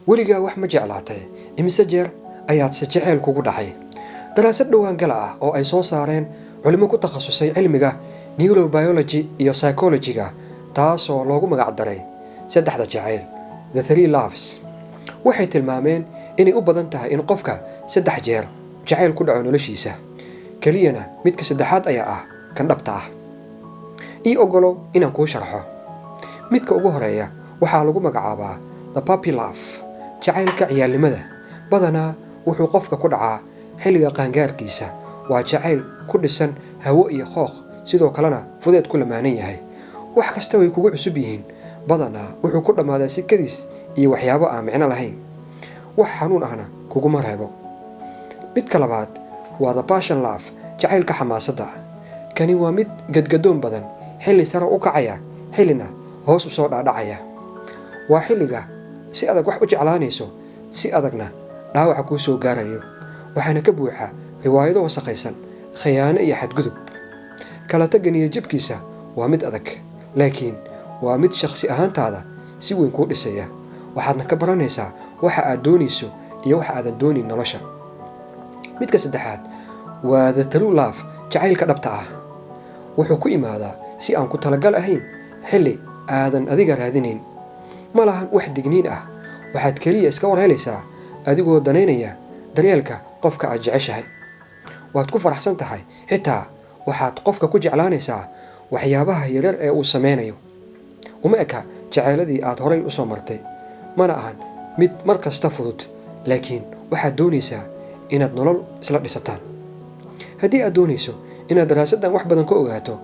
weligaa wax ma jeclaatay imise jeer ayaad si jacayl kugu dhacay daraasad dhowaan gala ah oo ay soo saareen culimo ku takhasusay cilmiga neurobiology iyo psychology-ga taasoo loogu magac daray saddexda jacayl the three loves waxay tilmaameen inay u badan tahay in qofka 3 jeer jacayl ku dhaco noloshiisa kaliyana midka saddexaad ayaa ah kan dhabta ah ogolo inaan kuu sharxo midka ugu horeeya waxaa lagu magacaabaa the puppy love jacaylka ciyaalnimada badanaa wuxuu qofka ku dhacaa xilliga qaangaarkiisa waa jacayl ku dhisan hawo iyo qooq sidoo kalena fudeed ku lamaanan yahay wax kasta way kugu cusub yihiin badanaa wuxuu ku dhamaadaa sikadiis iyo waxyaabo aan micno lahayn wax xanuun ahna kuguma reebo midka labaad waa the passion love jacaylka xamaasadda kani waa mid gadgadoon badan xilli sare u kacaya xillina hoos u soo dhaadhacaya waa xilliga si adag wax u jeclaanayso si adagna dhaawac ku soo gaarayo waxaana ka buuxa riwaayado wasaqaysan khiyaano iyo xadgudub kala taganiyo jibkiisa waa mid adag laakiin waa mid shakhsi ahaantaada si weyn ku dhisaya waxaadna ka baranaysaa waxa aad doonayso iyo waxa aadan doonin nolosha midka saddexaad waa the true love jacaylka dhabta ah wuxuu ku imaadaa si aan ku talagal ahayn xilli aadan adiga raadinayn ma lahan wax digniin ah waxaad kaliya iska war helaysaa adigoo danaynaya daryeelka qofka aad jeceshahay waad ku faraxsan tahay xitaa waxaad qofka ku jeclaanaysaa waxyaabaha yaryar ee uu sameynayo uma eka jacayladii aad horay u soo martay mana ahan mid mar kasta fudud laakiin waxaad doonaysaa inaad nolol isla dhisataan haddii aad doonayso inaad daraasaddan wax badan ka ogaato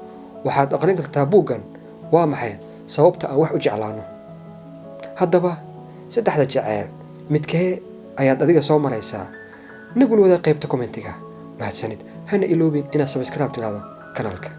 waxaad aqrin kartaa buuggan waa maxay sababta aan wax u jeclaano haddaba saddexda jacayl midkee ayaad adiga soo maraysaa nagul wada qaybta commentiga mahadsanid hana iloobin inaad subscribe tiraahdo kanaalka